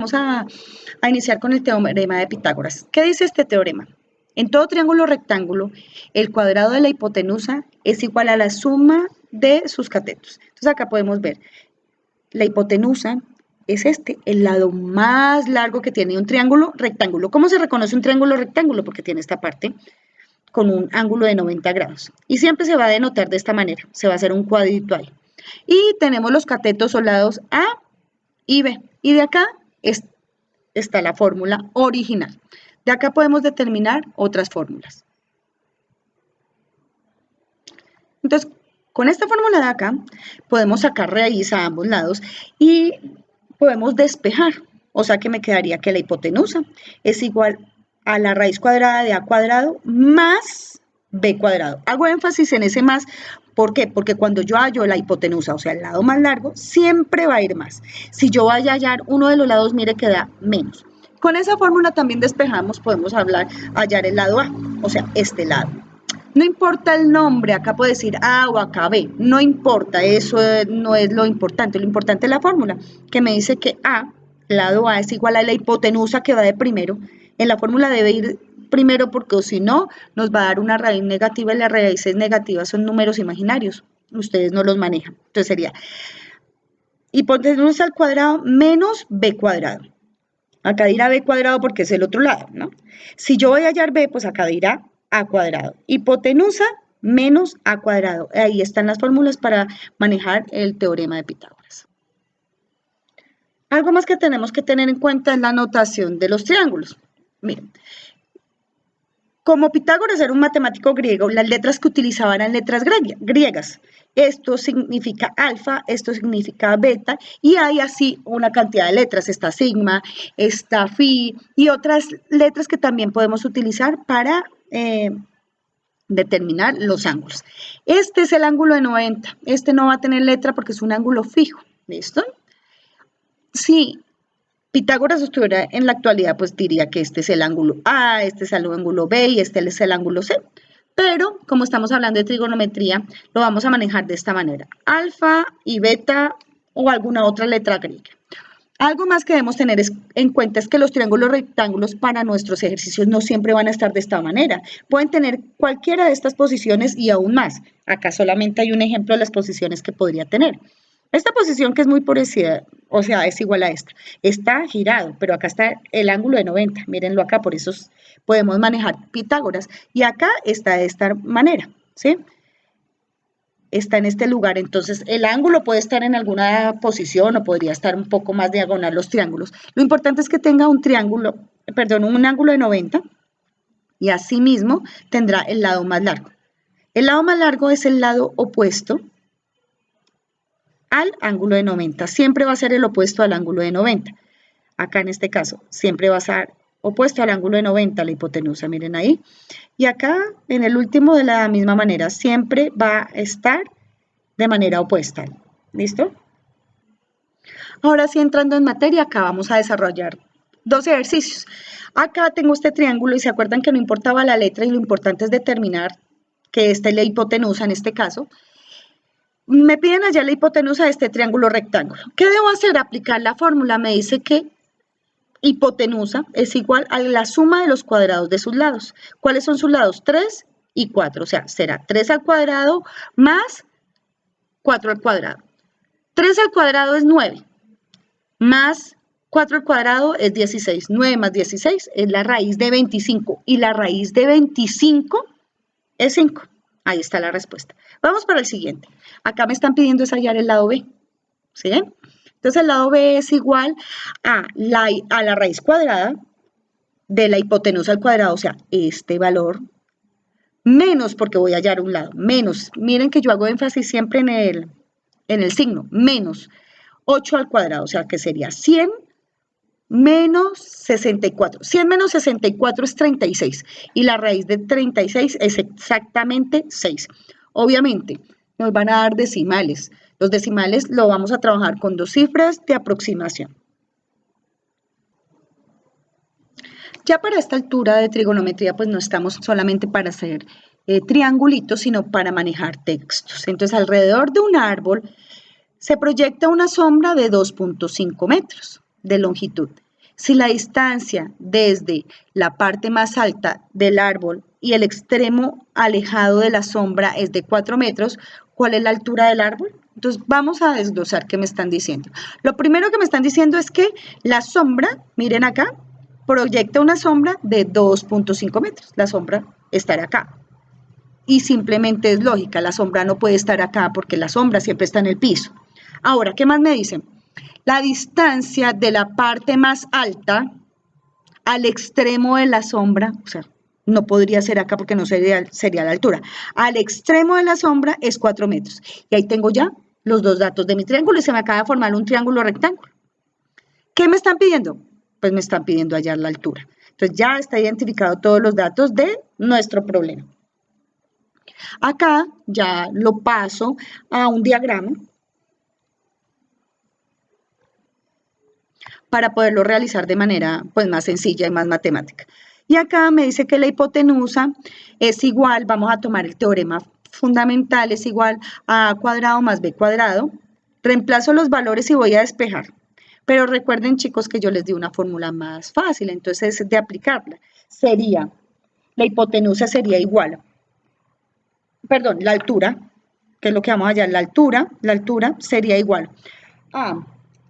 Vamos a iniciar con el teorema de Pitágoras. ¿Qué dice este teorema? En todo triángulo rectángulo, el cuadrado de la hipotenusa es igual a la suma de sus catetos. Entonces acá podemos ver, la hipotenusa es el lado más largo que tiene un triángulo rectángulo. ¿Cómo se reconoce un triángulo rectángulo? Porque tiene esta parte con un ángulo de 90 grados. Y siempre se va a denotar de esta manera, se va a hacer un cuadrito ahí. Y tenemos los catetos o lados A y B. Y de acá está la fórmula original. De acá podemos determinar otras fórmulas. Entonces, con esta fórmula de acá, podemos sacar raíz a ambos lados y podemos despejar. O sea que me quedaría que la hipotenusa es igual a la raíz cuadrada de a cuadrado más b cuadrado. Hago énfasis en ese más. ¿Por qué? Porque cuando yo hallo la hipotenusa, o sea, el lado más largo, siempre va a ir más. Si yo vaya a hallar uno de los lados, mire que da menos. Con esa fórmula también despejamos, podemos hallar el lado A, o sea, este lado. No importa el nombre, acá puedo decir A o acá B, no importa, eso no es lo importante es la fórmula, que me dice que A, lado A, es igual a la hipotenusa que va de primero. En la fórmula debe ir primero porque si no, nos va a dar una raíz negativa y las raíces negativas son números imaginarios, ustedes no los manejan. Entonces sería hipotenusa al cuadrado menos B cuadrado. Acá dirá B cuadrado porque es el otro lado, ¿no? Si yo voy a hallar B, pues acá dirá A cuadrado. Hipotenusa menos A cuadrado. Ahí están las fórmulas para manejar el teorema de Pitágoras. Algo más que tenemos que tener en cuenta es la notación de los triángulos. Miren, como Pitágoras era un matemático griego, las letras que utilizaba eran letras griegas. Esto significa alfa, esto significa beta, y hay así una cantidad de letras. Está sigma, está phi, y otras letras que también podemos utilizar para determinar los ángulos. Este es el ángulo de 90. Este no va a tener letra porque es un ángulo fijo. ¿Listo? Sí. Pitágoras estuviera en la actualidad, pues diría que este es el ángulo A, este es el ángulo B y este es el ángulo C. Pero como estamos hablando de trigonometría, lo vamos a manejar de esta manera. Alfa y beta o alguna otra letra griega. Algo más que debemos tener en cuenta es que los triángulos rectángulos para nuestros ejercicios no siempre van a estar de esta manera. Pueden tener cualquiera de estas posiciones y aún más. Acá solamente hay un ejemplo de las posiciones que podría tener. Esta posición que es muy parecida, o sea, es igual a esta. Está girado, pero acá está el ángulo de 90. Mírenlo acá, por eso podemos manejar Pitágoras. Y acá está de esta manera, ¿sí? Está en este lugar, entonces el ángulo puede estar en alguna posición o podría estar un poco más diagonal los triángulos. Lo importante es que tenga un ángulo de 90 y asimismo tendrá el lado más largo. El lado más largo es el lado opuesto al ángulo de 90. Siempre va a ser el opuesto al ángulo de 90. Acá en este caso, siempre va a ser opuesto al ángulo de 90, la hipotenusa, miren ahí. Y acá, en el último, de la misma manera, siempre va a estar de manera opuesta. ¿Listo? Ahora sí, entrando en materia, acá vamos a desarrollar dos ejercicios. Acá tengo este triángulo y se acuerdan que no importaba la letra y lo importante es determinar que esta es la hipotenusa en este caso. Me piden hallar la hipotenusa de este triángulo rectángulo. ¿Qué debo hacer? Aplicar la fórmula. Me dice que hipotenusa es igual a la suma de los cuadrados de sus lados. ¿Cuáles son sus lados? 3 y 4. O sea, será 3 al cuadrado más 4 al cuadrado. 3 al cuadrado es 9, más 4 al cuadrado es 16. 9 más 16 es la raíz de 25. Y la raíz de 25 es 5. Ahí está la respuesta. Vamos para el siguiente. Acá me están pidiendo es hallar el lado B. ¿Sí? Entonces el lado B es igual a la raíz cuadrada de la hipotenusa al cuadrado, o sea, este valor, menos, porque voy a hallar un lado, menos, miren que yo hago énfasis siempre en el signo, menos 8 al cuadrado, o sea, que sería 100 menos 64. 100 menos 64 es 36 y la raíz de 36 es exactamente 6. Obviamente, nos van a dar decimales. Los decimales lo vamos a trabajar con dos cifras de aproximación. Ya para esta altura de trigonometría, pues no estamos solamente para hacer triangulitos, sino para manejar textos. Entonces, alrededor de un árbol se proyecta una sombra de 2.5 metros de longitud. Si la distancia desde la parte más alta del árbol y el extremo alejado de la sombra es de 4 metros, ¿cuál es la altura del árbol? Entonces vamos a desglosar qué me están diciendo. Lo primero que me están diciendo es que la sombra, miren acá, proyecta una sombra de 2.5 metros. La sombra estará acá. Y simplemente es lógica, la sombra no puede estar acá porque la sombra siempre está en el piso. Ahora, ¿qué más me dicen? La distancia de la parte más alta al extremo de la sombra, o sea, no podría ser acá porque no sería la altura, al extremo de la sombra es 4 metros. Y ahí tengo ya los dos datos de mi triángulo y se me acaba de formar un triángulo rectángulo. ¿Qué me están pidiendo? Pues me están pidiendo hallar la altura. Entonces ya está identificado todos los datos de nuestro problema. Acá ya lo paso a un diagrama para poderlo realizar de manera pues, más sencilla y más matemática. Y acá me dice que la hipotenusa es igual, vamos a tomar el teorema fundamental, es igual a A cuadrado más B cuadrado. Reemplazo los valores y voy a despejar. Pero recuerden, chicos, que yo les di una fórmula más fácil, entonces de aplicarla. Sería, la hipotenusa sería igual, perdón, la altura, que es lo que vamos allá, la altura sería igual a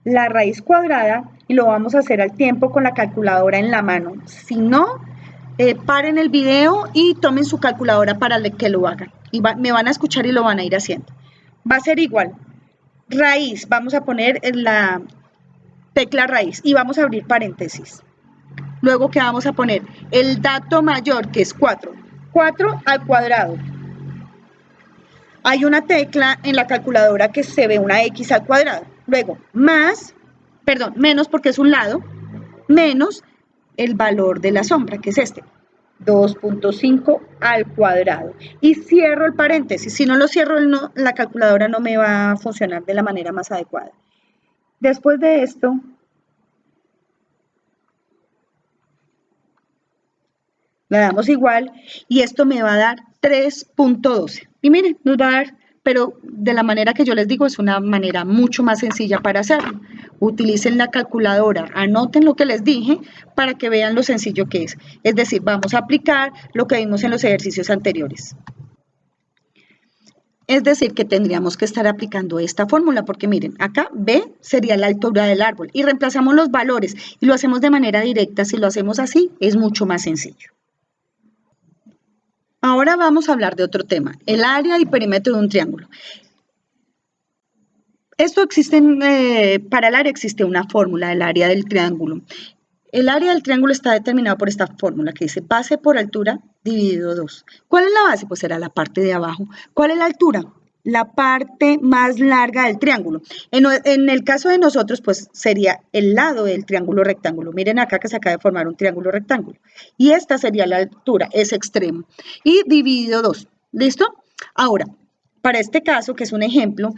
la raíz cuadrada y lo vamos a hacer al tiempo con la calculadora en la mano. Si no, paren el video y tomen su calculadora para que lo hagan. Y me van a escuchar y lo van a ir haciendo. Va a ser igual. Raíz, vamos a poner en la tecla raíz y vamos a abrir paréntesis. Luego, ¿qué vamos a poner? El dato mayor, que es 4. 4 al cuadrado. Hay una tecla en la calculadora que se ve una X al cuadrado. Luego, menos porque es un lado, menos el valor de la sombra, que es este, 2.5 al cuadrado. Y cierro el paréntesis. Si no lo cierro, la calculadora no me va a funcionar de la manera más adecuada. Después de esto, le damos igual y esto me va a dar 3.12. Y miren, nos va a dar, pero de la manera que yo les digo, es una manera mucho más sencilla para hacerlo. Utilicen la calculadora, anoten lo que les dije para que vean lo sencillo que es. Es decir, vamos a aplicar lo que vimos en los ejercicios anteriores. Es decir, que tendríamos que estar aplicando esta fórmula, porque miren, acá B sería la altura del árbol y reemplazamos los valores y lo hacemos de manera directa. Si lo hacemos así, es mucho más sencillo. Ahora vamos a hablar de otro tema, el área y perímetro de un triángulo. Para el área existe una fórmula del área del triángulo. El área del triángulo está determinado por esta fórmula que dice base por altura dividido 2. ¿Cuál es la base? Pues será la parte de abajo. ¿Cuál es la altura? La parte más larga del triángulo. En el caso de nosotros, pues sería el lado del triángulo rectángulo. Miren acá que se acaba de formar un triángulo rectángulo. Y esta sería la altura, ese extremo. Y dividido 2. ¿Listo? Ahora, para este caso, que es un ejemplo,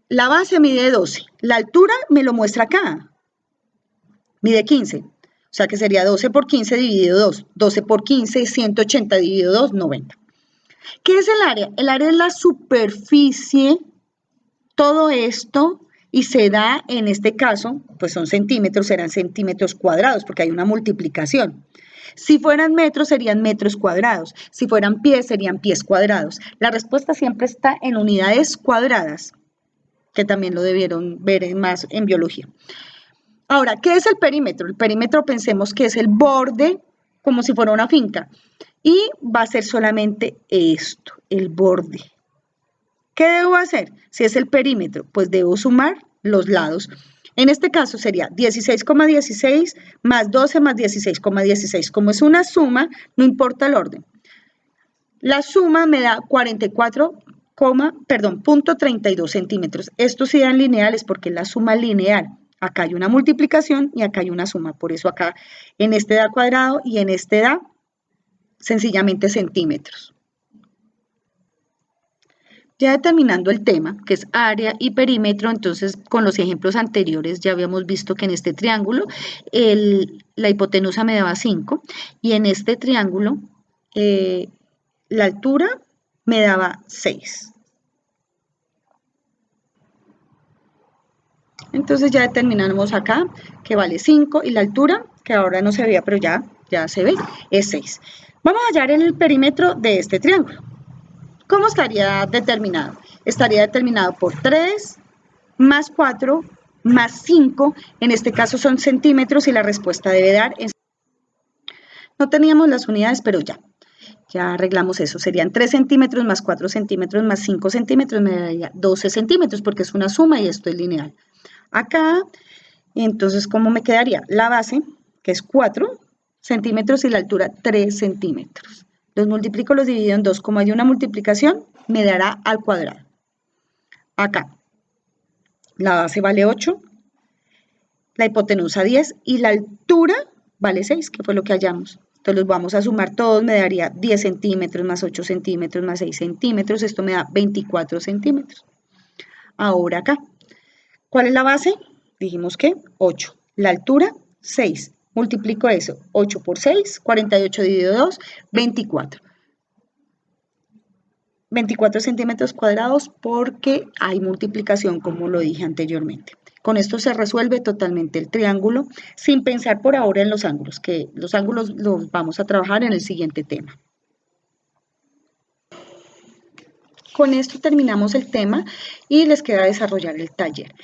la base mide 12. La altura me lo muestra acá. Mide 15. O sea que sería 12 por 15 dividido 2. 12 por 15, 180 dividido 2, 90. ¿Qué es el área? El área es la superficie, todo esto, y se da en este caso, pues son centímetros, serán centímetros cuadrados, porque hay una multiplicación. Si fueran metros, serían metros cuadrados. Si fueran pies, serían pies cuadrados. La respuesta siempre está en unidades cuadradas, que también lo debieron ver más en biología. Ahora, ¿qué es el perímetro? El perímetro pensemos que es el borde, como si fuera una finca, y va a ser solamente esto, el borde. ¿Qué debo hacer? Si es el perímetro, pues debo sumar los lados. En este caso sería 16,16 más 12 más 16,16. Como es una suma, no importa el orden. La suma me da 44,32 centímetros. Estos sí dan lineales porque es la suma lineal. Acá hay una multiplicación y acá hay una suma. Por eso acá en este da cuadrado y en este da sencillamente centímetros. Ya determinando el tema, que es área y perímetro, entonces con los ejemplos anteriores ya habíamos visto que en este triángulo la hipotenusa me daba 5 y en este triángulo la altura me daba 6. Entonces ya determinamos acá que vale 5 y la altura, que ahora no se veía, pero ya se ve, es 6. Vamos a hallar el perímetro de este triángulo. ¿Cómo estaría determinado? Estaría determinado por 3 más 4 más 5, en este caso son centímetros y la respuesta debe dar en... No teníamos las unidades, pero ya arreglamos eso. Serían 3 centímetros más 4 centímetros más 5 centímetros, me daría 12 centímetros porque es una suma y esto es lineal. Acá, entonces, ¿cómo me quedaría? La base, que es 4 centímetros y la altura 3 centímetros. Los multiplico, los divido en 2. Como hay una multiplicación, me dará al cuadrado. Acá, la base vale 8, la hipotenusa 10 y la altura vale 6, que fue lo que hallamos. Entonces los vamos a sumar todos, me daría 10 centímetros más 8 centímetros más 6 centímetros, esto me da 24 centímetros. Ahora acá, ¿cuál es la base? Dijimos que 8. La altura, 6. Multiplico eso, 8 por 6, 48 dividido 2, 24. 24 centímetros cuadrados porque hay multiplicación, como lo dije anteriormente. Con esto se resuelve totalmente el triángulo, sin pensar por ahora en los ángulos, que los ángulos los vamos a trabajar en el siguiente tema. Con esto terminamos el tema y les queda desarrollar el taller.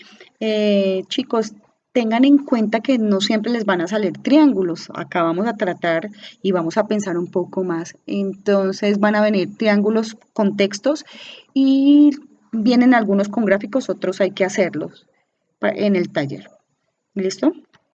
Chicos, tengan en cuenta que no siempre les van a salir triángulos. Acá vamos a tratar y vamos a pensar un poco más. Entonces van a venir triángulos con textos y vienen algunos con gráficos, otros hay que hacerlos en el taller. ¿Listo?